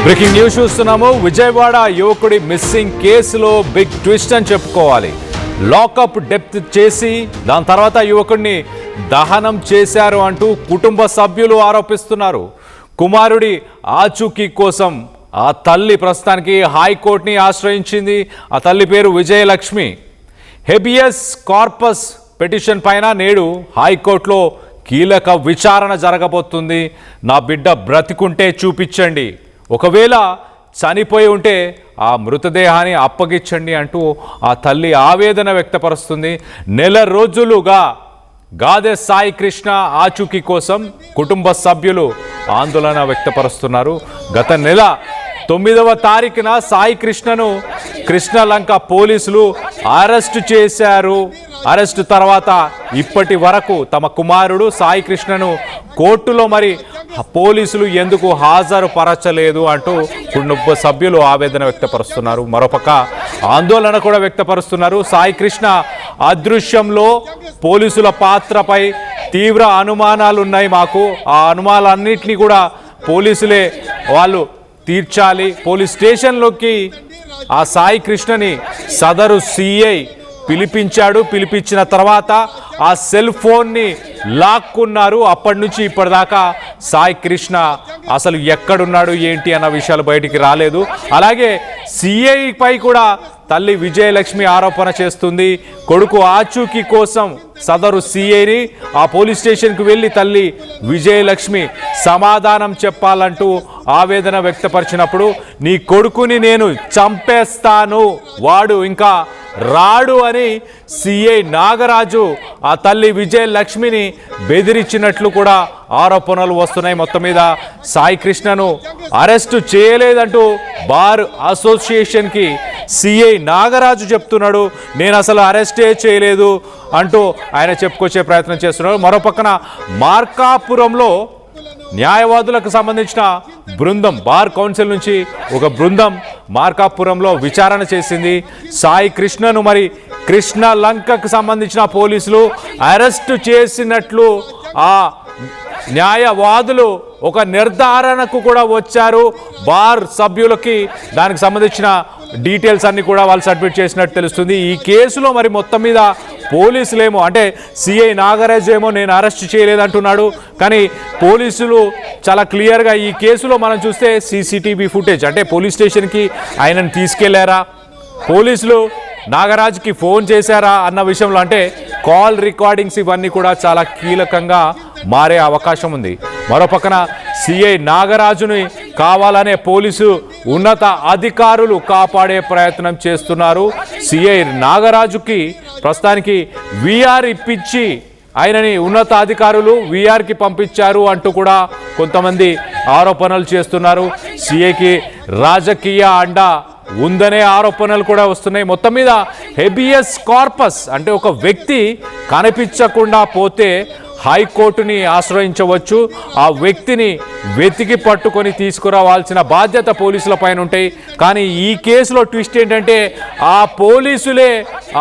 Breaking news చూస్తున్నాము. విజయవాడ యువకుడి missing కేసులో బిగ్ ట్విస్ట్ అని చెప్పుకోవాలి. లాకప్ డెప్త్ చేసి దాని తర్వాత యువకుడిని దహనం చేశారు అంటూ కుటుంబ సభ్యులు ఆరోపిస్తున్నారు. కుమారుడి ఆచూకీ కోసం ఆ తల్లి ప్రస్తుతానికి హైకోర్టుని ఆశ్రయించింది. ఆ తల్లి పేరు విజయలక్ష్మి. హెబియస్ కార్పస్ పిటిషన్ పైన నేడు హైకోర్టులో కీలక విచారణ జరగబోతుంది. నా బిడ్డ బ్రతికుంటే చూపించండి, ఒకవేళ చనిపోయి ఉంటే ఆ మృతదేహాన్ని అప్పగించండి అంటూ ఆ తల్లి ఆవేదన వ్యక్తపరుస్తుంది. నెల రోజులుగా గాదె సాయి కృష్ణ ఆచూకీ కోసం కుటుంబ సభ్యులు ఆందోళన వ్యక్తపరుస్తున్నారు. గత నెల 9వ తారీఖున సాయి కృష్ణను కృష్ణలంక పోలీసులు అరెస్టు చేశారు. అరెస్టు తర్వాత ఇప్పటి వరకు తమ కుమారుడు సాయి కృష్ణను కోర్టులో మరి పోలీసులు ఎందుకు హాజరుపరచలేదు అంటూ కుటుంబ సభ్యులు ఆవేదన వ్యక్తపరుస్తున్నారు. మరోపక్క ఆందోళన కూడా వ్యక్తపరుస్తున్నారు. సాయి కృష్ణ అదృశ్యంలో పోలీసుల పాత్రపై తీవ్ర అనుమానాలు ఉన్నాయి మాకు. ఆ అనుమానాలన్నింటినీ కూడా పోలీసులే వాళ్ళు తీర్చాలి. పోలీస్ స్టేషన్లోకి ఆ సాయి కృష్ణని సదరు సిఐ పిలిపించాడు. పిలిపించిన తర్వాత ఆ సెల్ ఫోన్ని లాక్కున్నారు. అప్పటి నుంచి ఇప్పటిదాకా సాయి కృష్ణ అసలు ఎక్కడున్నాడు ఏంటి అన్న విషయాలు బయటికి రాలేదు. అలాగే సిఐపై కూడా తల్లి విజయలక్ష్మి ఆరోపణ చేస్తుంది. కొడుకు ఆచూకీ కోసం సదరు సిఐని ఆ పోలీస్ స్టేషన్కి వెళ్ళి తల్లి విజయలక్ష్మి సమాధానం చెప్పాలంటూ ఆవేదన వ్యక్తపరిచినప్పుడు నీ కొడుకుని నేను చంపేస్తాను, వాడు ఇంకా రాడు అని సిఐ నాగరాజు ఆ తల్లి విజయలక్ష్మిని బెదిరించినట్లు కూడా ఆరోపణలు వస్తున్నాయి. మొత్తం మీద సాయి కృష్ణను అరెస్టు చేయలేదంటూ బార్ అసోసియేషన్కి సిఐ నాగరాజు చెప్తున్నాడు. నేను అసలు అరెస్టే చేయలేదు అంటూ ఆయన చెప్పుకొచ్చే ప్రయత్నం చేస్తున్నాడు. మరోపక్కన మార్కాపురంలో న్యాయవాదులకు సంబంధించిన బృందం, బార్ కౌన్సిల్ నుంచి ఒక బృందం మార్కాపురంలో విచారణ చేసింది. సాయి కృష్ణను మరి కృష్ణలంకకు సంబంధించిన పోలీసులు అరెస్టు చేసినట్లు ఆ న్యాయవాదులు ఒక నిర్ధారణకు కూడా వచ్చారు. బార్ సభ్యులకి దానికి సంబంధించిన డీటెయిల్స్ అన్ని కూడా వాళ్ళు సబ్మిట్ చేసినట్టు తెలుస్తుంది. ఈ కేసులో మరి మొత్తం మీద పోలీసులేమో అంటే సిఐ నాగరాజు ఏమో నేను అరెస్ట్ చేయలేదంటున్నాడు. కానీ పోలీసులు చాలా క్లియర్గా ఈ కేసులో మనం చూస్తే సీసీటీవీ ఫుటేజ్ అంటే పోలీస్ స్టేషన్కి ఆయనను తీసుకెళ్లారా, పోలీసులు నాగరాజుకి ఫోన్ చేశారా అన్న విషయంలో అంటే కాల్ రికార్డింగ్స్ ఇవన్నీ కూడా చాలా కీలకంగా మారే అవకాశం ఉంది. మరోపక్కన సిఐ నాగరాజుని కావాలనే పోలీసు ఉన్నత అధికారులు కాపాడే ప్రయత్నం చేస్తున్నారు. సిఐ నాగరాజుకి ప్రస్తుతానికి వీఆర్ ఇప్పించి ఆయనని ఉన్నత అధికారులు వీఆర్కి పంపించారు అంటూ కూడా కొంతమంది ఆరోపణలు చేస్తున్నారు. సిఐకి రాజకీయ అండ ఉందనే ఆరోపణలు కూడా వస్తున్నాయి. మొత్తం మీద హెబియస్ కార్పస్ అంటే ఒక వ్యక్తి కనిపించకుండా పోతే హైకోర్టుని ఆశ్రయించవచ్చు. ఆ వ్యక్తిని వెతికి పట్టుకొని తీసుకురావాల్సిన బాధ్యత పోలీసుల పైన ఉంటాయి. కానీ ఈ కేసులో ట్విస్ట్ ఏంటంటే ఆ పోలీసులే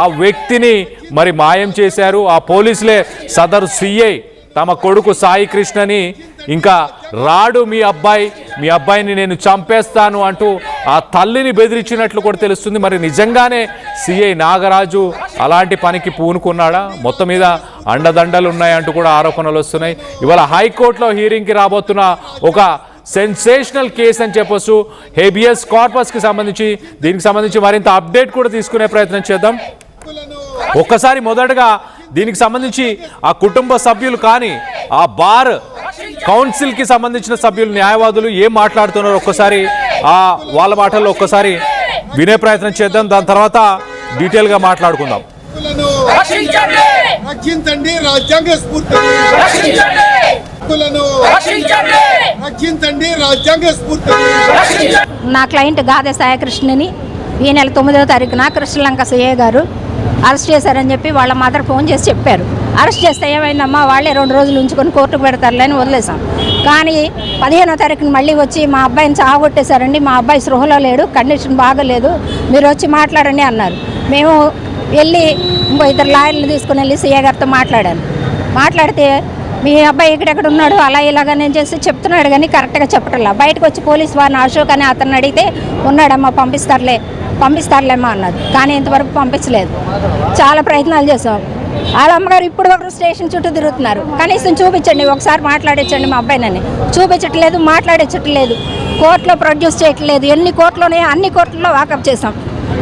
ఆ వ్యక్తిని మరి మాయం చేశారు. ఆ పోలీసులే సదరు సిఐ తమ కొడుకు సాయి కృష్ణని ఇంకా రాడు మీ అబ్బాయిని నేను చంపేస్తాను అంటూ ఆ తల్లిని బెదిరించినట్లు కూడా తెలుస్తుంది. మరి నిజంగానే సిఐ నాగరాజు అలాంటి పనికి పూనుకున్నాడా? మొత్తం మీద అండదండలు ఉన్నాయంటూ కూడా ఆరోపణలు వస్తున్నాయి. ఇవాళ హైకోర్టులో హీరింగ్కి రాబోతున్న ఒక సెన్సేషనల్ కేసు అని చెప్పొచ్చు. హెబియస్ కార్పస్కి సంబంధించి దీనికి సంబంధించి మరింత అప్డేట్ కూడా తీసుకునే ప్రయత్నం చేద్దాం. ఒక్కసారి మొదటగా దీనికి సంబంధించి ఆ కుటుంబ సభ్యులు కానీ ఆ బార్ కౌన్సిల్కి సంబంధించిన సభ్యులు న్యాయవాదులు ఏం మాట్లాడుతున్నారో ఒక్కసారి వాళ్ళ మాటల్లో ఒక్కసారి వినే ప్రయత్నం చేద్దాం. దాని తర్వాత డీటెయిల్గా మాట్లాడుకుందాం. నా క్లయింట్ గాదె సాయి కృష్ణని ఈ నెల 9వ తారీఖున కృష్ణలంక సిఐ గారు అరెస్ట్ చేశారని చెప్పి వాళ్ళ మదర్ ఫోన్ చేసి చెప్పారు. అరెస్ట్ చేస్తే ఏమైందమ్మా, వాళ్ళే 2 రోజులు ఉంచుకొని కోర్టుకు పెడతారులే అని వదిలేసాం. కానీ 15వ తారీఖున మళ్ళీ వచ్చి మా అబ్బాయిని చావగొట్టేశారండి, మా అబ్బాయి స్పృహలో లేడు, కండిషన్ బాగలేదు, మీరు వచ్చి మాట్లాడండి అన్నారు. మేము వెళ్ళి ఇంకో 2 లాయర్లు తీసుకుని వెళ్ళి సిఐ గారితో మాట్లాడాను. మాట్లాడితే మీ అబ్బాయి ఎక్కడెక్కడ ఉన్నాడు అలా ఇలాగా నేను చేసి చెప్తున్నాడు కానీ కరెక్ట్గా చెప్పటంలా. బయటకు వచ్చి పోలీస్ వారిని అశోక్ అని అతన్ని అడిగితే ఉన్నాడమ్మా పంపిస్తారులేమ్మా అన్నది. కానీ ఇంతవరకు పంపించలేదు. చాలా ప్రయత్నాలు చేసాం. వాళ్ళ అమ్మగారు ఇప్పుడు ఒకరు స్టేషన్ చుట్టూ తిరుగుతున్నారు. కనీసం చూపించండి, ఒకసారి మాట్లాడించండి మా అబ్బాయినని. చూపించట్లేదు, మాట్లాడించట్లేదు, కోర్టులో ప్రొడ్యూస్ చేయట్లేదు. ఎన్ని కోర్టులోనే అన్ని కోర్టుల్లో వాకప్ చేసాం,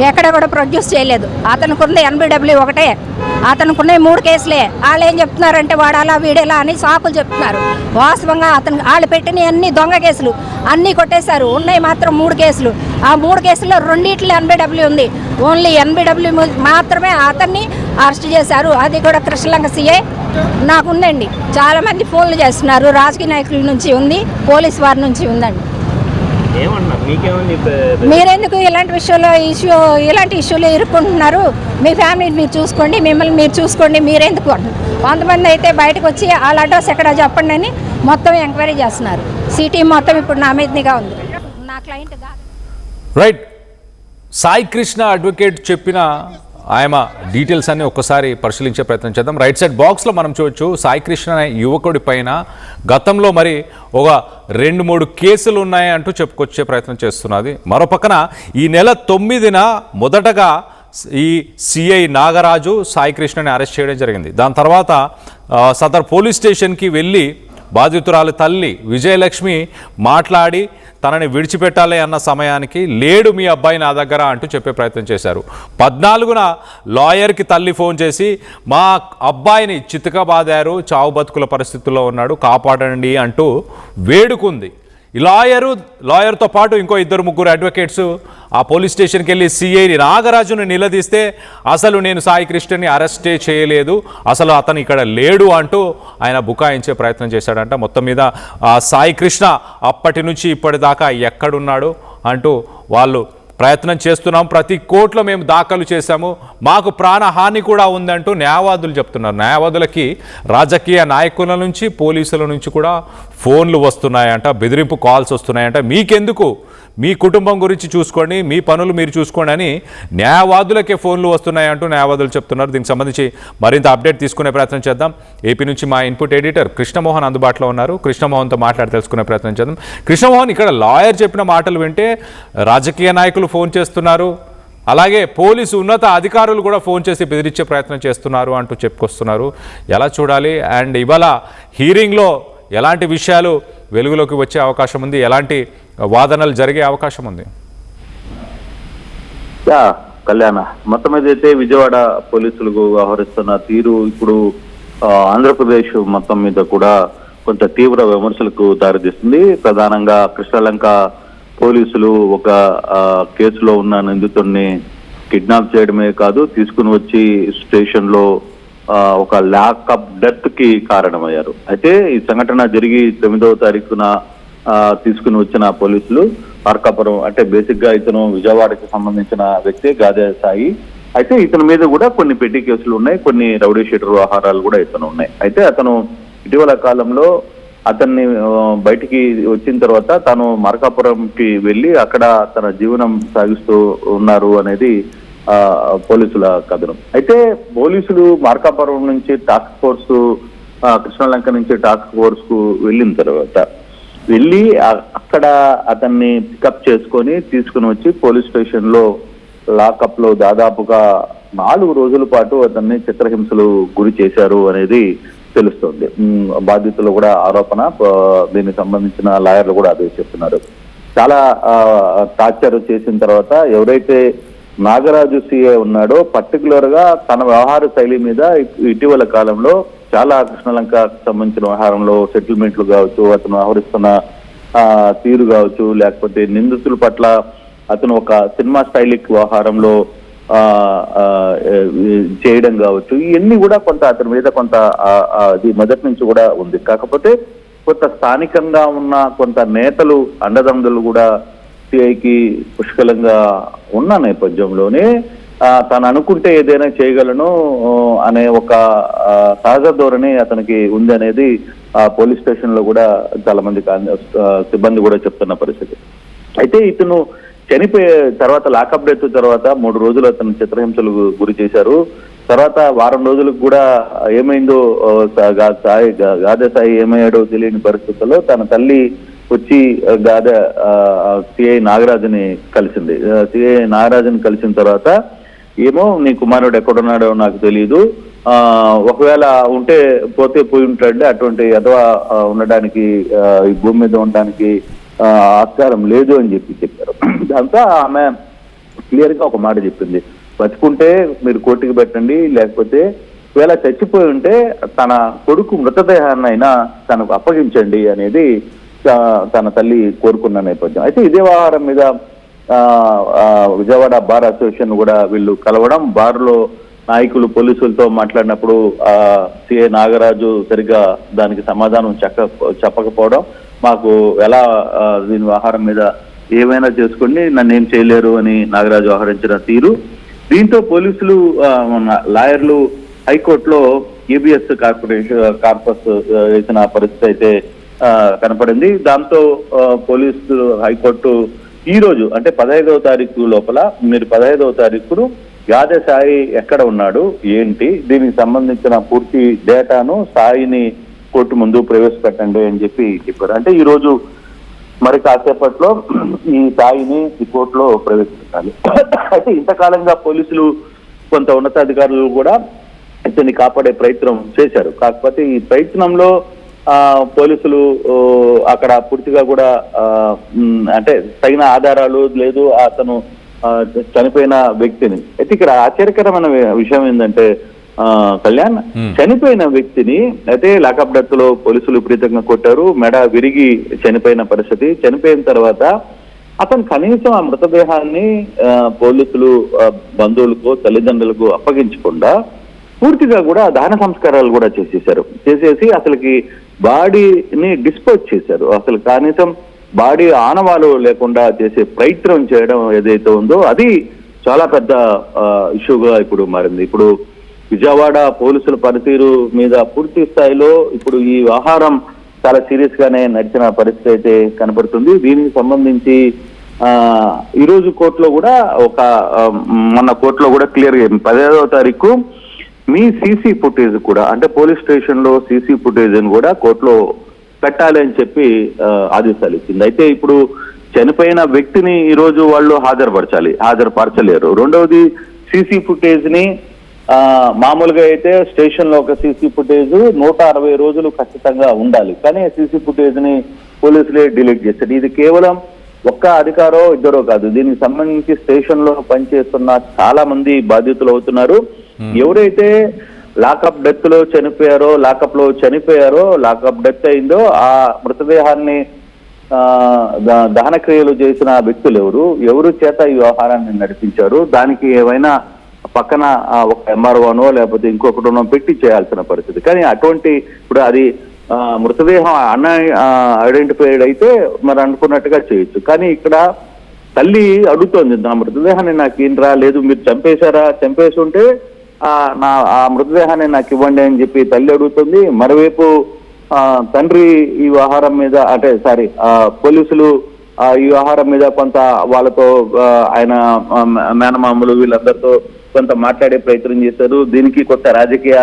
ఎక్కడ కూడా ప్రొడ్యూస్ చేయలేదు. అతనుకున్న NBW ఒకటే, అతనుకున్న 3 కేసులే. వాళ్ళు ఏం చెప్తున్నారంటే వాడాలా వీడేలా అని సాకులు చెప్తున్నారు. వాస్తవంగా వాళ్ళు పెట్టిన అన్ని దొంగ కేసులు అన్నీ కొట్టేశారు. ఉన్నాయి మాత్రం 3 కేసులు. ఆ 3 కేసుల్లో 2 NBW ఉంది. ఓన్లీ NBW మాత్రమే అతన్ని అరెస్ట్ చేశారు. అది కూడా కృష్ణలంక CI. నాకుందండి, చాలామంది ఫోన్లు చేస్తున్నారు. రాజకీయ నాయకుల నుంచి ఉంది, పోలీస్ వారి నుంచి ఉందండి. మీరెందుకు ఇలాంటి ఇలాంటి ఇష్యూలో ఇరుక్కుంటున్నారు? మీ ఫ్యామిలీని మీరు చూసుకోండి, మిమ్మల్ని మీరు చూసుకోండి, మీరెందుకు? కొంతమంది అయితే బయటకు వచ్చి వాళ్ళ అడ్రస్ ఎక్కడ చెప్పండి అని మొత్తం ఎంక్వైరీ చేస్తున్నారు. సిటీ మొత్తం ఇప్పుడు నా మీదనిగా ఉంది. నా క్లయింట్ కాదు. రైట్. సాయి కృష్ణ అడ్వకేట్ చెప్పిన ఆయన డీటెయిల్స్ అన్ని ఒక్కసారి పరిశీలించే ప్రయత్నం చేద్దాం. రైట్ సైడ్ బాక్స్లో మనం చూడొచ్చు సాయి కృష్ణ అనే యువకుడి పైన గతంలో మరి ఒక 2-3 కేసులు ఉన్నాయి అంటూ చెప్పుకొచ్చే ప్రయత్నం చేస్తున్నది. మరోపక్కన ఈ నెల 9న మొదటగా ఈ CI నాగరాజు సాయి కృష్ణని అరెస్ట్ చేయడం జరిగింది. దాని తర్వాత సదర్ పోలీస్ స్టేషన్కి వెళ్ళి బాధితురాలు తల్లి విజయలక్ష్మి మాట్లాడి తనని విడిచిపెట్టాలి అన్న సమయానికి లేడు మీ అబ్బాయి నా దగ్గర అంటూ చెప్పే ప్రయత్నం చేశారు. 14న లాయర్కి తల్లి ఫోన్ చేసి మా అబ్బాయిని చితకబాదారు, చావు బతుకుల పరిస్థితుల్లో ఉన్నాడు, కాపాడండి అంటూ వేడుకుంది. ఈ లాయర్తో పాటు ఇంకో 2-3 అడ్వకేట్స్ ఆ పోలీస్ స్టేషన్కి వెళ్ళి CI నాగరాజును నిలదీస్తే అసలు నేను సాయి కృష్ణని అరెస్టే చేయలేదు, అసలు అతను ఇక్కడ లేడు అంటూ ఆయన బుకాయించే ప్రయత్నం చేశాడంట. మొత్తం మీద సాయి కృష్ణ అప్పటి నుంచి ఇప్పటిదాకా ఎక్కడున్నాడు అంటూ వాళ్ళు ప్రయత్నం చేస్తున్నాం, ప్రతి కోర్టులో మేము దాఖలు చేశాము, మాకు ప్రాణహాని కూడా ఉందంటూ న్యాయవాదులు చెప్తున్నారు. న్యాయవాదులకి రాజకీయ నాయకుల నుంచి పోలీసుల నుంచి కూడా ఫోన్లు వస్తున్నాయంట, బెదిరింపు కాల్స్ వస్తున్నాయంట. మీకెందుకు, మీ కుటుంబం గురించి చూసుకోండి, మీ పనులు మీరు చూసుకోండి అని న్యాయవాదులకే ఫోన్లు వస్తున్నాయంటూ న్యాయవాదులు చెప్తున్నారు. దీనికి సంబంధించి మరింత అప్డేట్ తీసుకునే ప్రయత్నం చేద్దాం. ఏపీ నుంచి మా ఇన్పుట్ ఎడిటర్ కృష్ణమోహన్ అందుబాటులో ఉన్నారు. కృష్ణమోహన్తో మాట్లాడి తెలుసుకునే ప్రయత్నం చేద్దాం. కృష్ణమోహన్, ఇక్కడ లాయర్ చెప్పిన మాటలు వింటే రాజకీయ నాయకులు ఫోన్ చేస్తున్నారు, అలాగే పోలీసు ఉన్నత అధికారులు కూడా ఫోన్ చేసి బెదిరించే ప్రయత్నం చేస్తున్నారు అంటూ చెప్పుకొస్తున్నారు. ఎలా చూడాలి? అండ్ ఇవాళ హీరింగ్లో ఎలాంటి విషయాలు వెలుగులోకి వచ్చే అవకాశం ఉంది, ఎలాంటి వాదనలు జరిగే అవకాశం ఉంది? కళ్యాణ, మొత్తం ఏదైతే విజయవాడ పోలీసులకు వ్యవహరిస్తున్న తీరు ఇప్పుడు ఆంధ్రప్రదేశ్ మొత్తం మీద కూడా కొంత తీవ్ర విమర్శలకు దారితీస్తుంది. ప్రధానంగా కృష్ణలంక పోలీసులు ఒక కేసులో ఉన్న నిందితుడిని కిడ్నాప్ చేయడమే కాదు, తీసుకుని వచ్చి స్టేషన్లో ఒక ల్యాకప్ డెత్ కి కారణమయ్యారు. అయితే ఈ సంఘటన జరిగి 9వ తారీఖున తీసుకుని వచ్చిన పోలీసులు మార్కాపురం, అంటే బేసిక్ గా ఇతను విజయవాడకి సంబంధించిన వ్యక్తి గాదే సాయి. అయితే ఇతని మీద కూడా కొన్ని పెట్టి కేసులు ఉన్నాయి, కొన్ని రౌడీ షీటర్ వ్యవహారాలు కూడా ఇతను ఉన్నాయి. అయితే అతను ఇటీవల కాలంలో అతన్ని బయటికి వచ్చిన తర్వాత తాను మార్కాపురంకి వెళ్ళి అక్కడ తన జీవనం సాగిస్తూ ఉన్నారు అనేది పోలీసుల కథనం. అయితే పోలీసులు మార్కాపురం నుంచి టాస్క్ ఫోర్స్, కృష్ణలంక నుంచి టాస్క్ ఫోర్స్ కు వెళ్ళిన తర్వాత వెళ్ళి అక్కడ అతన్ని పికప్ చేసుకొని తీసుకుని వచ్చి పోలీస్ స్టేషన్ లో లాకప్ లో దాదాపుగా 4 రోజుల పాటు అతన్ని చిత్రహింసలు గురి చేశారు అనేది తెలుస్తోంది. బాధితులు కూడా ఆరోపణ, దీనికి సంబంధించిన లాయర్లు కూడా అదే చెప్తున్నారు. చాలా టార్చర్ చేసిన తర్వాత ఎవరైతే నాగరాజు CI ఉన్నాడో పర్టికులర్ గా తన వ్యవహార శైలి మీద ఇటీవల కాలంలో చాలా కృష్ణలంక సంబంధించిన వ్యవహారంలో సెటిల్మెంట్లు కావచ్చు, అతను వ్యవహరిస్తున్న తీరు కావచ్చు, లేకపోతే నిందితుల పట్ల అతను ఒక సినిమా స్టైలిక్ వ్యవహారంలో చేయడం కావచ్చు, ఇవన్నీ కూడా కొంత అతని మీద కొంత అది మొదటి నుంచి కూడా ఉంది. కాకపోతే కొంత స్థానికంగా ఉన్న కొంత నేతలు అండదండలు కూడా CIకి పుష్కలంగా ఉన్న నేపథ్యంలోనే తను అనుకుంటే ఏదైనా చేయగలను అనే ఒక సహజ ధోరణి అతనికి ఉంది అనేది పోలీస్ స్టేషన్ లో కూడా చాలా మంది సిబ్బంది కూడా చెప్తున్న పరిస్థితి. అయితే ఇతను చనిపోయే తర్వాత లాకప్ డెత్ తర్వాత 3 రోజులు అతను చిత్రహింసలు గురి చేశారు. తర్వాత వారం రోజులకు కూడా ఏమైందో గాదే సాయి ఏమయ్యాడో తెలియని పరిస్థితుల్లో తన తల్లి వచ్చి సిఐ నాగరాజుని కలిసింది. సిఐ నాగరాజుని కలిసిన తర్వాత ఏమో నీ కుమారుడు ఎక్కడున్నాడో నాకు తెలియదు, ఒకవేళ ఉంటే పోతే పోయి ఉంటాడు, అటువంటి ఎదవా ఉండడానికి ఈ భూమి మీద ఉండడానికి ఆస్కారం లేదు అని చెప్పారు. దాంతో ఆమె క్లియర్ గా ఒక మాట చెప్పింది, బతుకుంటే మీరు కోర్టుకి పెట్టండి, లేకపోతే ఒకవేళ చచ్చిపోయి ఉంటే తన కొడుకు మృతదేహాన్ని అయినా తనకు అప్పగించండి అనేది తన తల్లి కోరుకున్న నేపథ్యం. అయితే ఇదే వ్యవహారం మీద విజయవాడ బార్ అసోసియేషన్ కూడా వీళ్ళు కలవడం, బార్లో నాయకులు పోలీసులతో మాట్లాడినప్పుడు సిఐ నాగరాజు సరిగ్గా దానికి సమాధానం చెప్పకపోవడం, మాకు ఎలా దీని వ్యవహారం మీద ఏమైనా చేసుకోండి, నన్ను ఏం చేయలేరు అని నాగరాజు వ్యవహరించిన తీరు. దీంతో పోలీసులు లాయర్లు హైకోర్టులో ఏబిఎస్ కార్పస్ వేసిన పరిస్థితి అయితే కనపడింది. దాంతో పోలీసులు హైకోర్టు ఈ రోజు అంటే 15వ తారీఖు లోపల మీరు 15వ తారీఖును గాదే సాయి ఎక్కడ ఉన్నాడు ఏంటి దీనికి సంబంధించిన పూర్తి డేటాను సాయిని కోర్టు ముందు ప్రవేశపెట్టండి అని చెప్పారు. అంటే ఈ రోజు మరి కాసేపట్లో ఈ సాయిని ఈ కోర్టులో ప్రవేశపెట్టాలి. అయితే ఇంతకాలంగా పోలీసులు కొంత ఉన్నతాధికారులు కూడా ఇతన్ని కాపాడే ప్రయత్నం చేశారు. కాకపోతే ఈ ప్రయత్నంలో పోలీసులు అక్కడ పూర్తిగా కూడా అంటే తగిన ఆధారాలు లేదు అతను చనిపోయిన వ్యక్తిని. అయితే ఇక్కడ ఆశ్చర్యకరమైన విషయం ఏంటంటే కళ్యాణ్, చనిపోయిన వ్యక్తిని అయితే లాకప్ డెత్ లో పోలీసులు విపరీతంగా కొట్టారు, మెడ విరిగి చనిపోయిన పరిస్థితి. చనిపోయిన తర్వాత అతను కనీసం ఆ మృతదేహాన్ని పోలీసులు బంధువులకు తల్లిదండ్రులకు అప్పగించకుండా పూర్తిగా కూడా దహన సంస్కారాలు కూడా చేసేసి అసలుకి బాడీని డిస్పోజ్ చేశారు. అసలు కనీసం బాడీ ఆనవాలు లేకుండా చేసే ప్రయత్నం చేయడం ఏదైతే ఉందో అది చాలా పెద్ద ఇష్యూగా ఇప్పుడు మారింది. ఇప్పుడు విజయవాడ పోలీసుల పనితీరు మీద పూర్తి స్థాయిలో ఇప్పుడు ఈ వ్యవహారం చాలా సీరియస్ గానే నడిచిన పరిస్థితి అయితే కనపడుతుంది. దీనికి సంబంధించి ఈరోజు కోర్టులో కూడా మొన్న కోర్టులో కూడా క్లియర్ గా 15వ తారీఖు మీ సీసీ ఫుటేజ్ కూడా అంటే పోలీస్ స్టేషన్ లో సీసీ ఫుటేజ్ అని కూడా కోర్టులో పెట్టాలి అని చెప్పి ఆదేశాలు ఇచ్చింది. అయితే ఇప్పుడు చనిపోయిన వ్యక్తిని ఈ రోజు వాళ్ళు హాజరుపరచలేరు. రెండవది సీసీ ఫుటేజ్ ని మామూలుగా అయితే స్టేషన్ లో ఒక సీసీ ఫుటేజ్ 160 రోజులు ఖచ్చితంగా ఉండాలి, కానీ సీసీ ఫుటేజ్ ని పోలీసులే డిలీట్ చేశారు. ఇది కేవలం ఒక్క అధికారో ఇద్దరో కాదు, దీనికి సంబంధించి స్టేషన్ లో పనిచేస్తున్న చాలా మంది బాధితులు అవుతున్నారు. ఎవరైతే లాకప్ డెత్ లో చనిపోయారో లాకప్ డెత్ అయిందో ఆ మృతదేహాన్ని దహన క్రియలు చేసిన వ్యక్తులు ఎవరు చేత ఈ వ్యవహారాన్ని నడిపించారు, దానికి ఏమైనా పక్కన ఒక ఎంఆర్ఓనో లేకపోతే ఇంకొకటినో పెట్టి చేయాల్సిన పరిస్థితి. కానీ అటువంటి ఇప్పుడు అది మృతదేహం ఐడెంటిఫైడ్ అయితే మరి అనుకున్నట్టుగా చేయొచ్చు. కానీ ఇక్కడ తల్లి అడుగుతోంది, నా మృతదేహాన్ని నాకు ఏం లేదు, మీరు చంపేసి ఉంటే ఆ మృతదేహాన్ని నాకు ఇవ్వండి అని చెప్పి తల్లి అడుగుతుంది. మరోవైపు తండ్రి ఈ వ్యవహారం మీద పోలీసులు ఈ వ్యవహారం మీద కొంత వాళ్ళతో ఆయన మేనమామలు వీళ్ళందరితో కొంత మాట్లాడే ప్రయత్నం చేశారు. దీనికి కొత్త రాజకీయ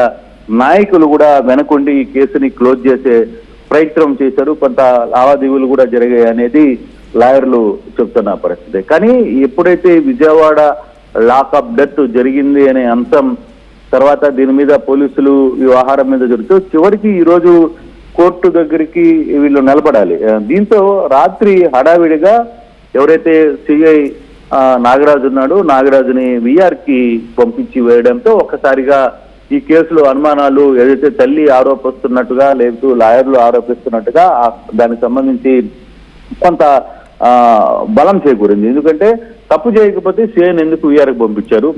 నాయకులు కూడా వెనకుండి ఈ కేసుని క్లోజ్ చేసే ప్రయత్నం చేశారు. కొంత లావాదేవీలు కూడా జరిగాయి అనేది లాయర్లు చెప్తున్న పరిస్థితి. కానీ ఎప్పుడైతే విజయవాడ లాకప్ డెత్ జరిగింది అనే అంశం తర్వాత దీని మీద పోలీసులు ఈ వ్యవహారం మీద జరుగుతూ చివరికి ఈ రోజు కోర్టు దగ్గరికి వీళ్ళు నిలబడాలి. దీంతో రాత్రి హడావిడిగా ఎవరైతే సిఐ నాగరాజు ఉన్నాడో నాగరాజుని విఆర్కి పంపించి వేయడంతో ఒక్కసారిగా ఈ కేసులో అనుమానాలు ఏదైతే తల్లి ఆరోపిస్తున్నట్టుగా లేదు లాయర్లు ఆరోపిస్తున్నట్టుగా దానికి సంబంధించి కొంత బలం చేకూరింది. ఎందుకంటే తప్పు చేయకపోతే సిఐని ఎందుకు విఆర్కి పంపించారు,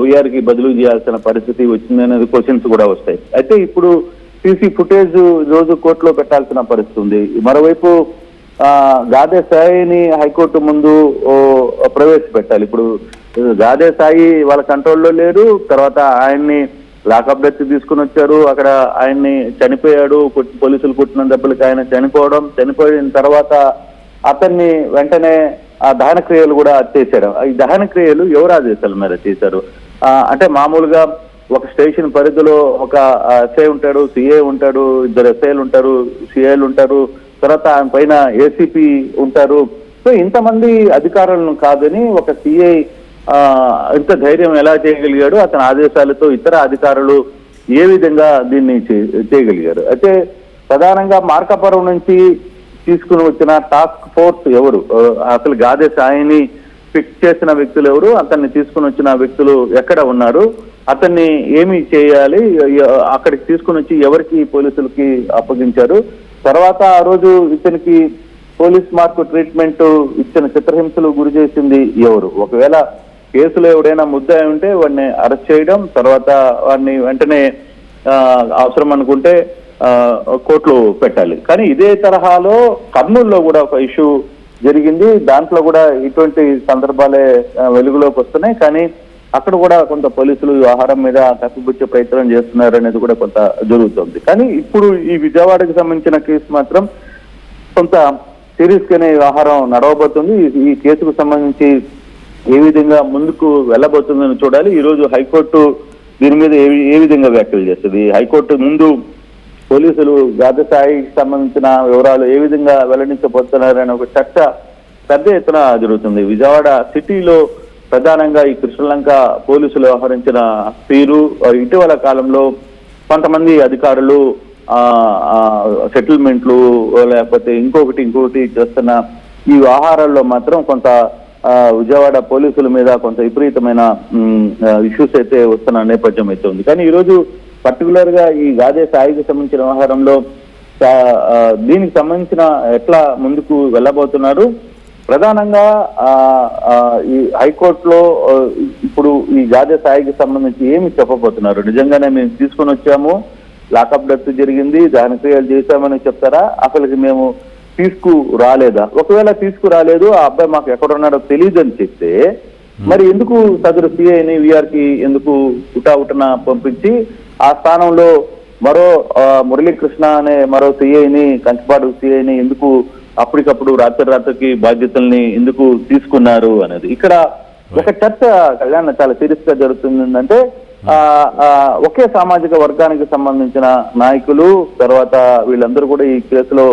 విఆర్కి బదిలీ చేయాల్సిన పరిస్థితి వచ్చిందనేది క్వశ్చన్స్ కూడా వస్తాయి. అయితే ఇప్పుడు సీసీ ఫుటేజ్ రోజు కోర్టులో పెట్టాల్సిన పరిస్థితి ఉంది. మరోవైపు గాదే సాయిని హైకోర్టు ముందు ప్రవేశపెట్టాలి. ఇప్పుడు గాదే సాయి వాళ్ళ కంట్రోల్లో లేరు, తర్వాత ఆయన్ని లాకప్ డెత్ తీసుకుని వచ్చారు, అక్కడ ఆయన్ని చనిపోయాడు, పోలీసులు కుట్టిన దెబ్బలకి ఆయన చనిపోయిన తర్వాత అతన్ని వెంటనే ఆ దహన క్రియలు కూడా చేశారు. ఈ దహన క్రియలు ఎవరు ఆదేశాల మీద చేశారు? అంటే మామూలుగా ఒక స్టేషన్ పరిధిలో ఒక ఎస్ఐ ఉంటాడు, సిఐ ఉంటాడు, 2 ఎస్ఐలు ఉంటారు, సిఐలు ఉంటారు, తర్వాత ఆయన పైన ఏసీపీ ఉంటారు. సో ఇంతమంది అధికారులను కాదని ఒక సిఐ ఇంత ధైర్యం ఎలా చేయగలిగాడు, అతని ఆదేశాలతో ఇతర అధికారులు ఏ విధంగా దీన్ని చేయగలిగారు? అయితే ప్రధానంగా మార్కాపురం నుంచి తీసుకుని వచ్చిన టాస్క్ ఫోర్స్ ఎవరు, అసలు గాదే సాయిని ఫిక్స్ చేసిన వ్యక్తులు ఎవరు, అతన్ని తీసుకుని వచ్చిన వ్యక్తులు ఎక్కడ ఉన్నారు, అతన్ని ఏమి చేయాలి, అక్కడికి తీసుకుని వచ్చి ఎవరికి పోలీసులకి అప్పగించారు, తర్వాత ఆ రోజు ఇతనికి పోలీస్ మార్క్ ట్రీట్మెంట్ ఇచ్చిన చిత్రహింసలు గురి చేసింది ఎవరు? ఒకవేళ కేసులో ఎవడైనా ముద్దాయి ఉంటే వాడిని అరెస్ట్ చేయడం, తర్వాత వాడిని వెంటనే అవసరం అనుకుంటే కోర్టులో పెట్టాలి. కానీ ఇదే తరహాలో కర్నూలులో కూడా ఒక ఇష్యూ జరిగింది. దాంట్లో కూడా ఇటువంటి సందర్భాలే వెలుగులోకి వస్తున్నాయి. కానీ అక్కడ కూడా కొంత పోలీసులు వ్యవహారం మీద కప్పిపుచ్చే ప్రయత్నం చేస్తున్నారు అనేది కూడా కొంత జరుగుతుంది. కానీ ఇప్పుడు ఈ విజయవాడకి సంబంధించిన కేసు మాత్రం కొంత సీరియస్ గానే వ్యవహారం నడవబోతుంది. ఈ కేసుకు సంబంధించి ఏ విధంగా ముందుకు వెళ్ళబోతుందని చూడాలి. ఈ రోజు హైకోర్టు దీని మీద ఏ విధంగా వ్యాఖ్యలు చేస్తుంది? హైకోర్టు ముందు పోలీసులు గాదే సాయికి సంబంధించిన వివరాలు ఏ విధంగా వెల్లడించబోతున్నారనే ఒక చర్చ పెద్ద ఎత్తున జరుగుతుంది. విజయవాడ సిటీలో ప్రధానంగా ఈ కృష్ణలంక పోలీసులు వ్యవహరించిన తీరు, ఇటీవల కాలంలో కొంతమంది అధికారులు సెటిల్మెంట్లు లేకపోతే ఇంకొకటి చేస్తున్న ఈ వ్యవహారాల్లో మాత్రం కొంత విజయవాడ పోలీసుల మీద కొంత విపరీతమైన ఇష్యూస్ అయితే వస్తున్న నేపథ్యం అయితే ఉంది. కానీ ఈరోజు పర్టికులర్ గా ఈ గాదే సాయికి సంబంధించిన వ్యవహారంలో దీనికి సంబంధించిన ఎట్లా ముందుకు వెళ్ళబోతున్నారు? ప్రధానంగా ఈ హైకోర్టులో ఇప్పుడు ఈ గాదే సాయికి సంబంధించి ఏమి చెప్పబోతున్నారు? నిజంగానే మేము తీసుకొని వచ్చాము, లాకప్ డెత్ జరిగింది, దాని క్రియలు చేశామని చెప్తారా? అసలుకి మేము తీసుకురాలేదా? ఒకవేళ తీసుకురాలేదు, ఆ అబ్బాయి మాకు ఎక్కడున్నాడో తెలియదు అని చెప్తే మరి ఎందుకు సదరు సిఐని విఆర్కి ఎందుకు ఉటావుటన పంపించి ఆ స్థానంలో మరో మురళీకృష్ణ అనే మరో సిఐని, కంచిపాడు సిఐని ఎందుకు అప్పటికప్పుడు రాత్రికి బాధ్యతల్ని ఎందుకు తీసుకున్నారు అనేది ఇక్కడ ఒక చర్చ కళ్యాణ్ చాలా సీరియస్ గా జరుగుతుంది. ఏంటంటే ఒకే సామాజిక వర్గానికి సంబంధించిన నాయకులు, తర్వాత వీళ్ళందరూ కూడా ఈ కేసులో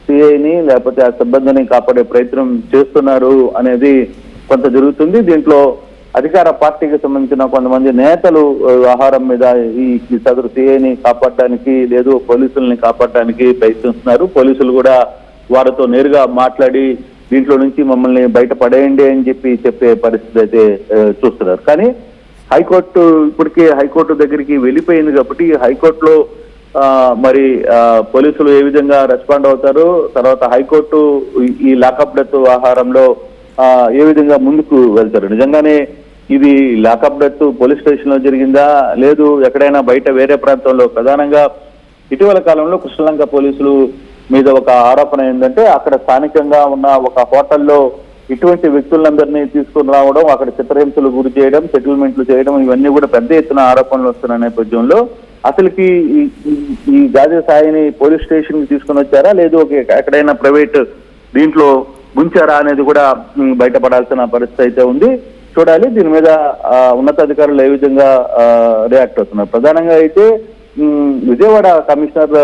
సిఐని లేకపోతే ఆ సిబ్బందిని కాపాడే ప్రయత్నం చేస్తున్నారు అనేది కొంత జరుగుతుంది. దీంట్లో అధికార పార్టీకి సంబంధించిన కొంతమంది నేతలు వ్యవహారం మీద ఈ సదరు సిఐని కాపాడడానికి లేదు పోలీసుల్ని కాపాడడానికి ప్రయత్నిస్తున్నారు. పోలీసులు కూడా వారితో నేరుగా మాట్లాడి దీంట్లో నుంచి మమ్మల్ని బయటపడేయండి అని చెప్పే పరిస్థితి అయితే చూస్తున్నారు. కానీ హైకోర్టు ఇప్పటికే హైకోర్టు దగ్గరికి వెళ్ళిపోయింది కాబట్టి హైకోర్టులో మరి పోలీసులు ఏ విధంగా రెస్పాండ్ అవుతారు, తర్వాత హైకోర్టు ఈ లాకప్ డెత్ వ్యవహారంలో ఏ విధంగా ముందుకు వెళ్తారు? నిజంగానే ఇది లాకప్ డెత్ పోలీస్ స్టేషన్ లో జరిగిందా, లేదు ఎక్కడైనా బయట వేరే ప్రాంతంలో? ప్రధానంగా ఇటీవల కాలంలో కృష్ణలంక పోలీసులు మీద ఒక ఆరోపణ ఏంటంటే అక్కడ స్థానికంగా ఉన్న ఒక హోటల్లో ఇటువంటి వ్యక్తులందరినీ తీసుకుని రావడం, అక్కడ చిత్రహింసలు గురి చేయడం, సెటిల్మెంట్లు చేయడం, ఇవన్నీ కూడా పెద్ద ఎత్తున ఆరోపణలు వస్తున్న నేపథ్యంలో అసలుకి ఈ గాదే సాయిని పోలీస్ స్టేషన్ కి తీసుకుని వచ్చారా, లేదు ఎక్కడైనా ప్రైవేట్ దీంట్లో ముంచారా అనేది కూడా బయటపడాల్సిన పరిస్థితి అయితే ఉంది. చూడాలి దీని మీద ఉన్నతాధికారులు ఏ విధంగా రియాక్ట్ అవుతున్నారు. ప్రధానంగా అయితే విజయవాడ కమిషనర్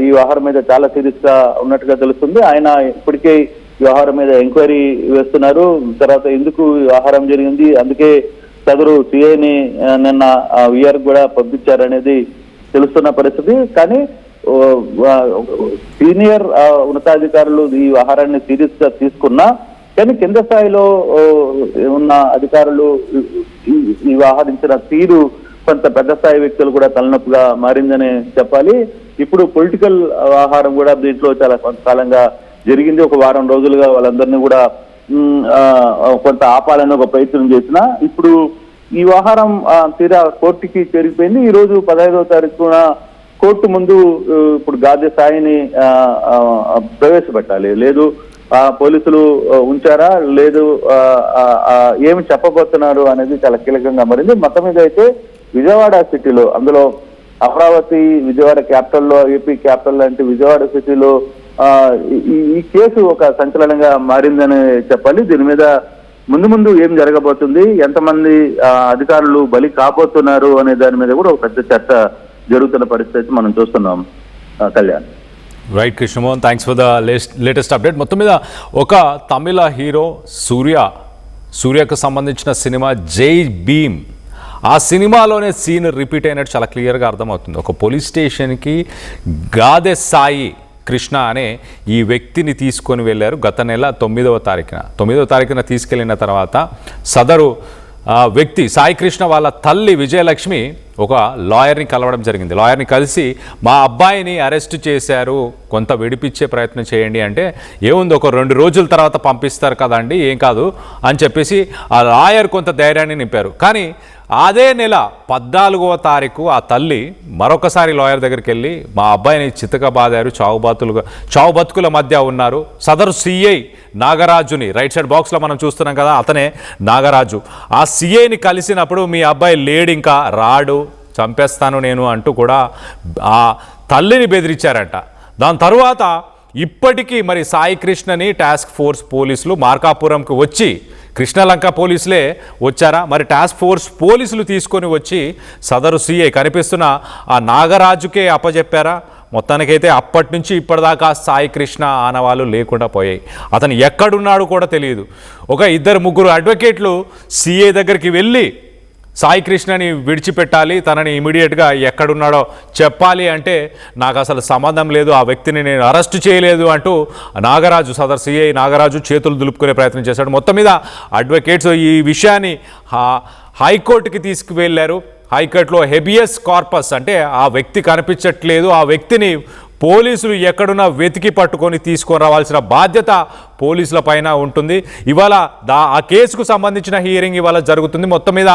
ఈ వ్యవహారం మీద చాలా సీరియస్ గా ఉన్నట్టుగా తెలుస్తుంది. ఆయన ఇప్పటికే వ్యవహారం మీద ఎంక్వైరీ వేస్తున్నారు. తర్వాత ఎందుకు వ్యవహారం జరిగింది, అందుకే సదరు సిఐని నిన్న విఆర్ కూడా పంపించారనేది తెలుస్తున్న పరిస్థితి. కానీ సీనియర్ ఉన్నతాధికారులు ఈ వ్యవహారాన్ని సీరియస్ గా తీసుకున్నా కానీ కింద స్థాయిలో ఉన్న అధికారులు ఈ వ్యవహరించిన తీరు కొంత పెద్ద స్థాయి వ్యక్తులు కూడా తలనొప్పిగా మారిందని చెప్పాలి. ఇప్పుడు పొలిటికల్ వ్యవహారం కూడా దీంట్లో చాలా కొంతకాలంగా జరిగింది. ఒక వారం రోజులుగా వాళ్ళందరినీ కూడా కొంత ఆపాలని ఒక ప్రయత్నం చేసిన ఇప్పుడు ఈ వ్యవహారం తీరా కోర్టుకి చేరిపోయింది. ఈ రోజు 15వ తారీఖున కోర్టు ముందు ఇప్పుడు గాదే సాయిని ప్రవేశపెట్టాలి. లేదు పోలీసులు ఉంచారా, లేదు ఏమి చెప్పబోతున్నారు అనేది చాలా కీలకంగా మారింది. మొత్తం మీద అయితే విజయవాడ సిటీలో, అందులో అమరావతి విజయవాడ క్యాపిటల్లో, ఏపీ క్యాపిటల్ లాంటి విజయవాడ సిటీలో ఈ కేసు ఒక సంచలనంగా మారిందని చెప్పాలి. దీని మీద ముందు ముందు ఏం జరగబోతుంది, ఎంతమంది అధికారులు బలి కాబోతున్నారు అనే దాని మీద కూడా ఒక పెద్ద చర్చ జరుగుతున్న పరిస్థితి మనం చూస్తున్నాం. Kalyan. Right Krishnamohan, thanks for the latest update. మొత్తం మీద ఒక తమిళ హీరో సూర్యకు సంబంధించిన సినిమా జై భీమ్, ఆ సినిమాలోనే సీన్ రిపీట్ అయినట్టు చాలా క్లియర్గా అర్థమవుతుంది. ఒక పోలీస్ స్టేషన్కి గాదె సాయి కృష్ణ అనే ఈ వ్యక్తిని తీసుకొని వెళ్ళారు గత నెల 9వ తారీఖున తీసుకెళ్ళిన తర్వాత సదరు వ్యక్తి సాయి కృష్ణ వాళ్ళ తల్లి విజయలక్ష్మి ఒక లాయర్ని కలవడం జరిగింది. లాయర్ని కలిసి మా అబ్బాయిని అరెస్ట్ చేశారు, కొంత విడిపించే ప్రయత్నం చేయండి అంటే, ఏముంది ఒక 2 రోజుల తర్వాత పంపిస్తారు కదండి, ఏం కాదు అని చెప్పేసి ఆ లాయర్ కొంత ధైర్యాన్ని నింపారు. కానీ అదే నెల 14వ తారీఖు ఆ తల్లి మరొకసారి లాయర్ దగ్గరికి వెళ్ళి మా అబ్బాయిని చితక బాదారు, చావు బతుకుల మధ్య ఉన్నారు, సదరు సిఐ నాగరాజుని రైట్ సైడ్ బాక్స్లో మనం చూస్తున్నాం కదా, అతనే నాగరాజు, ఆ సిఐని కలిసినప్పుడు మీ అబ్బాయి లేడు, ఇంకా రాడు, చంపేస్తాను నేను అంటూ కూడా ఆ తల్లిని బెదిరించారంట. దాని తరువాత ఇప్పటికీ మరి సాయి కృష్ణని టాస్క్ ఫోర్స్ పోలీసులు మార్కాపురంకి వచ్చి, కృష్ణలంక పోలీసులే వచ్చారా, మరి టాస్క్ ఫోర్స్ పోలీసులు తీసుకొని వచ్చి సదరు సిఐ కనిపిస్తున్న ఆ నాగరాజుకే అప్పచెప్పారా? మొత్తానికైతే అప్పటి నుంచి ఇప్పటిదాకా సాయి కృష్ణ ఆనవాళ్ళు లేకుండా పోయాయి. అతను ఎక్కడున్నాడు కూడా తెలియదు. ఒక 2-3 అడ్వకేట్లు సిఐ దగ్గరికి వెళ్ళి సాయి కృష్ణని విడిచిపెట్టాలి, తనని ఇమీడియట్గా ఎక్కడున్నాడో చెప్పాలి అంటే, నాకు అసలు సంబంధం లేదు, ఆ వ్యక్తిని నేను అరెస్ట్ చేయలేదు అంటూ నాగరాజు, సదర్ సిఐ నాగరాజు చేతులు దులుపుకునే ప్రయత్నం చేశాడు. మొత్తం మీద అడ్వకేట్స్ ఈ విషయాన్ని హైకోర్టుకి తీసుకువెళ్ళారు. హైకోర్టులో హెబియస్ కార్పస్ అంటే ఆ వ్యక్తి కనిపించట్లేదు, ఆ వ్యక్తిని పోలీసులు ఎక్కడున్నా వెతికి పట్టుకొని తీసుకొని రావాల్సిన బాధ్యత పోలీసుల పైన ఉంటుంది. ఇవాళ ఆ కేసుకు సంబంధించిన హియరింగ్ ఇవాళ జరుగుతుంది. మొత్తం మీద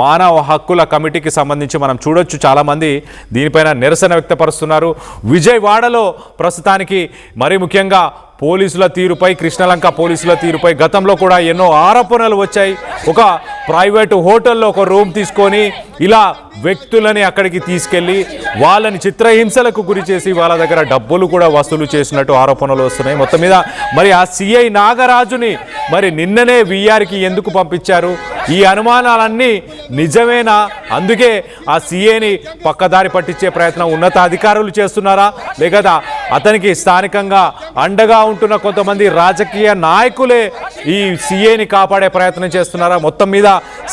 మానవ హక్కుల కమిటీకి సంబంధించి మనం చూడొచ్చు, చాలామంది దీనిపైన నిరసన వ్యక్తపరుస్తున్నారు. విజయవాడలో ప్రస్తుతానికి మరీ ముఖ్యంగా పోలీసుల తీరుపై, కృష్ణలంక పోలీసుల తీరుపై గతంలో కూడా ఎన్నో ఆరోపణలు వచ్చాయి. ఒక ప్రైవేటు హోటల్లో ఒక రూమ్ తీసుకొని ఇలా వ్యక్తులని అక్కడికి తీసుకెళ్ళి వాళ్ళని చిత్రహింసలకు గురి చేసి వాళ్ళ దగ్గర డబ్బులు కూడా వసూలు చేసినట్టు ఆరోపణలు వస్తున్నాయి. మొత్తం మీద మరి ఆ సిఐ నాగరాజుని మరి నిన్ననే విఆర్కి ఎందుకు పంపించారు? ఈ అనుమానాలన్నీ నిజమేనా? అందుకే ఆ సిఐని పక్కదారి పట్టించే ప్రయత్నం ఉన్నతాధికారులు చేస్తున్నారా, లేక అతనికి స్థానికంగా అండగా ఉంటున్న కొంతమంది రాజకీయ నాయకులే ఈ సిఐని కాపాడే ప్రయత్నం చేస్తున్నారా? మొత్తం మీద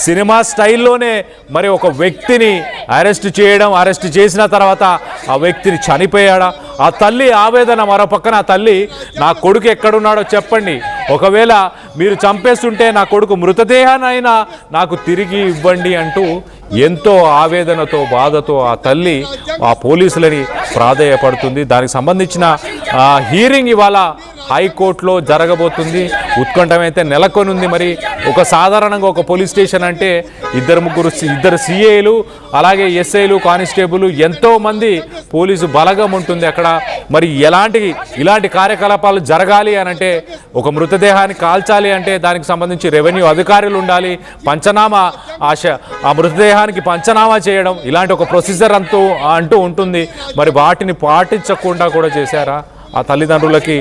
సినిమా స్టైల్లోనే మరి ఒక వ్యక్తిని అరెస్ట్ చేయడం, అరెస్ట్ చేసిన తర్వాత ఆ వ్యక్తిని చనిపోయాడా? ఆ తల్లి ఆవేదన, మరో పక్కన ఆ తల్లి నా కొడుకు ఎక్కడున్నాడో చెప్పండి, ఒకవేళ మీరు చంపేస్తుంటే నా కొడుకు మృతదేహానైనా నాకు తిరిగి ఇవ్వండి అంటూ ఎంతో ఆవేదనతో, బాధతో ఆ తల్లి ఆ పోలీసులని ప్రాధేయపడుతుంది. దానికి సంబంధించిన హీరింగ్ ఇవాళ హైకోర్టులో జరగబోతుంది. ఉత్కంఠమైతే నెలకొనుంది. మరి ఒక సాధారణంగా ఒక పోలీస్ స్టేషన్ అంటే 2 సిఐలు, అలాగే ఎస్ఐలు, కానిస్టేబుల్, ఎంతోమంది పోలీసు బలగం ఉంటుంది అక్కడ. మరి ఇలాంటి కార్యకలాపాలు జరగాలి అని అంటే, ఒక మృతదేహాన్ని కాల్చాలి అంటే దానికి సంబంధించి రెవెన్యూ అధికారులు ఉండాలి, పంచనామా ఆ మృతదేహానికి పంచనామా చేయడం, ఇలాంటి ఒక ప్రొసీజర్ అంటూ ఉంటుంది. మరి వాటిని పాటించకుండా కూడా చేశారా? ఆ తల్లిదండ్రులకి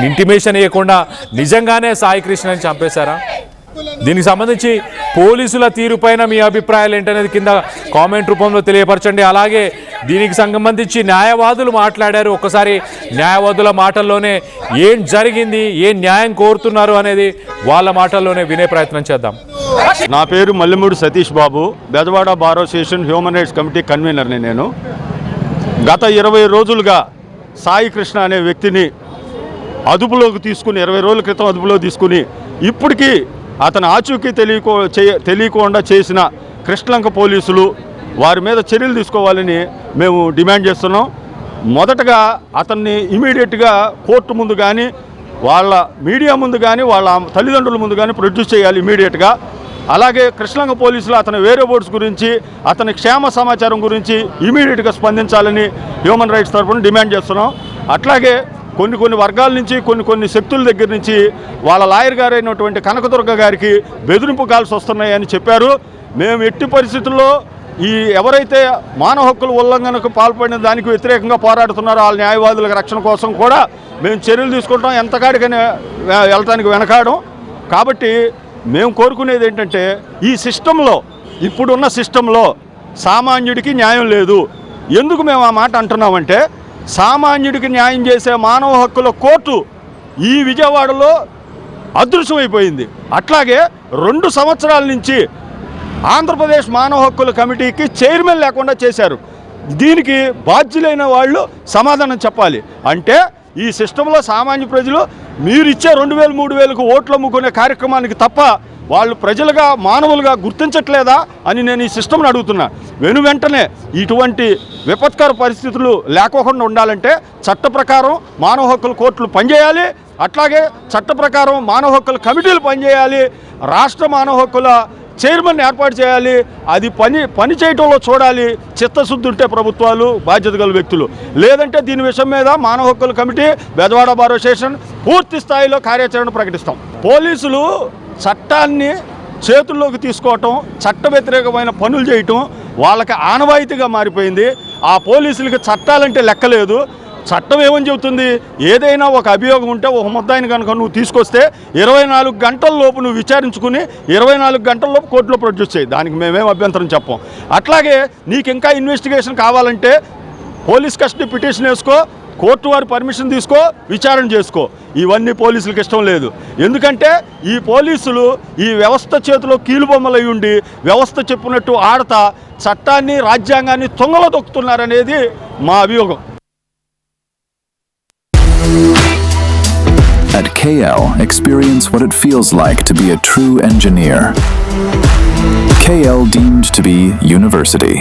ఇంటిమేషన్ ఇవ్వకుండా నిజంగానే సాయి కృష్ణని చంపేశారా? దీనికి సంబంధించి పోలీసుల తీరుపైన మీ అభిప్రాయాలు ఏంటనేది కింద కామెంట్ రూపంలో తెలియపరచండి. అలాగే దీనికి సంబంధించి న్యాయవాదులు మాట్లాడారు. ఒకసారి న్యాయవాదుల మాటల్లోనే ఏం జరిగింది, ఏం న్యాయం కోరుతున్నారు అనేది వాళ్ళ మాటల్లోనే వినే ప్రయత్నం చేద్దాం. నా పేరు Mallemudi Satish Babu, Bezawada bar association human rights committee కన్వీనర్ని. నేను గత 20 రోజులుగా సాయి కృష్ణ అనే వ్యక్తిని అదుపులోకి తీసుకుని, 20 రోజుల క్రితం అదుపులో తీసుకుని, ఇప్పటికీ అతను ఆచూకీ తెలియకుండా చేసిన కృష్ణలంక పోలీసులు వారి మీద చర్యలు తీసుకోవాలని మేము డిమాండ్ చేస్తున్నాం. మొదటగా అతన్ని ఇమీడియట్గా కోర్టు ముందు కానీ, వాళ్ళ మీడియా ముందు కానీ, వాళ్ళ తల్లిదండ్రుల ముందు కానీ ప్రొడ్యూస్ చేయాలి ఇమీడియట్గా. అలాగే కృష్ణలంక పోలీసులు అతని వేరే బోర్డ్స్ గురించి, అతని క్షేమ సమాచారం గురించి ఇమీడియట్గా స్పందించాలని హ్యూమన్ రైట్స్ తరఫున డిమాండ్ చేస్తున్నాం. అట్లాగే కొన్ని వర్గాల నుంచి, కొన్ని శక్తుల దగ్గర నుంచి వాళ్ళ లాయర్ గారైనటువంటి కనకదుర్గ గారికి బెదిరింపు కాల్స్ వస్తున్నాయని చెప్పారు. మేము ఎట్టి పరిస్థితుల్లో ఎవరైతే మానవ హక్కుల ఉల్లంఘనకు పాల్పడిన దానికి వ్యతిరేకంగా పోరాడుతున్నారో వాళ్ళ న్యాయవాదుల రక్షణ కోసం కూడా మేము చర్యలు తీసుకుంటాం, ఎంతకాడికైనా వెళ్ళటానికి వెనకాడం. కాబట్టి మేము కోరుకునేది ఏంటంటే ఈ సిస్టంలో, ఇప్పుడున్న సిస్టంలో సామాన్యుడికి న్యాయం లేదు. ఎందుకు మేము ఆ మాట అంటున్నామంటే, సామాన్యుడికి న్యాయం చేసే మానవ హక్కుల కోర్టు ఈ విజయవాడలో అదృశ్యమైపోయింది. అట్లాగే 2 సంవత్సరాల నుంచి ఆంధ్రప్రదేశ్ మానవ హక్కుల కమిటీకి చైర్మన్ లేకుండా చేశారు. దీనికి బాధ్యులైన వాళ్ళు సమాధానం చెప్పాలి. అంటే ఈ సిస్టంలో సామాన్య ప్రజలు మీరు ఇచ్చే 2000, 3000కు ఓట్లు అమ్ముకునే కార్యక్రమానికి తప్ప వాళ్ళు ప్రజలుగా, మానవులుగా గుర్తించట్లేదా అని నేను ఈ సిస్టమ్ని అడుగుతున్నా. వెంటనే ఇటువంటి విపత్కర పరిస్థితులు లేకోకుండా ఉండాలంటే చట్ట ప్రకారం మానవ హక్కుల కోర్టులు పనిచేయాలి. అట్లాగే చట్ట ప్రకారం మానవ హక్కుల కమిటీలు పనిచేయాలి. రాష్ట్ర మానవ హక్కుల చైర్మన్ ఏర్పాటు చేయాలి. అది పని చేయటంలో చూడాలి. చిత్తశుద్ధి ఉంటే ప్రభుత్వాలు, బాధ్యత గల వ్యక్తులు. లేదంటే దీని విషయం మీద మానవ హక్కుల కమిటీ, బెజవాడ బార్ అసోసియేషన్ పూర్తి స్థాయిలో కార్యాచరణ ప్రకటిస్తాం. పోలీసులు చట్టాన్ని చేతుల్లోకి తీసుకోవటం, చట్ట వ్యతిరేకమైన పనులు చేయటం వాళ్ళకి ఆనవాయితీగా మారిపోయింది. ఆ పోలీసులకి చట్టాలంటే లెక్కలేదు. చట్టం ఏమని చెబుతుంది, ఏదైనా ఒక అభియోగం ఉంటే ఒక ముద్దాయిని కనుక నువ్వు తీసుకొస్తే 24 గంటల లోపు నువ్వు విచారించుకుని 24 గంటల లోపు కోర్టులో ప్రొడ్యూస్ చేయి. దానికి మేమేం అభ్యంతరం చెప్పం. అట్లాగే నీకు ఇంకా ఇన్వెస్టిగేషన్ కావాలంటే పోలీస్ కస్టడీ పిటిషన్ వేసుకో, కోర్టు వారి పర్మిషన్ తీసుకో, విచారణ చేసుకో. ఇవన్నీ పోలీసులకు ఇష్టం లేదు. ఎందుకంటే ఈ పోలీసులు ఈ వ్యవస్థ చేతిలో కీలుబొమ్మలై ఉండి వ్యవస్థ చెప్పినట్టు ఆడతా చట్టాన్ని, రాజ్యాంగాన్ని తొంగలో తొక్కుతున్నారనేది మా అభియోగం. At KL, experience what it feels like to be a true engineer. KL deemed to be university.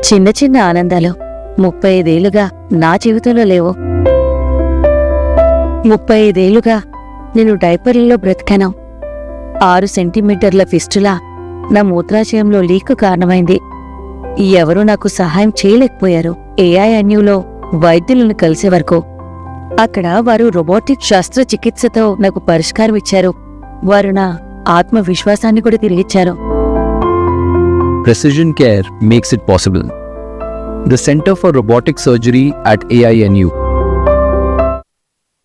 చిన్న చిన్న ఆనందాలు 35 ఏళ్లుగా నా జీవితంలో లేవు. 35 ఏళ్లుగా నేను డైపర్లలో బ్రతికాను. 6 సెంటీమీటర్ల ఫిస్టులా నా మూత్రాశయంలో లీక్ కారణమైంది. ఎవరూ నాకు సహాయం చేయలేకపోయారు. AINUలో వైద్యులను కలిసే వరకు. అక్కడ వారు రోబోటిక్ శస్త్రచికిత్సతో నాకు పరిష్కారం ఇచ్చారు. వారు నా ఆత్మవిశ్వాసాన్ని కూడా తిరిగిచ్చారు. Precision care makes it possible. The Center for Robotic Surgery at AINU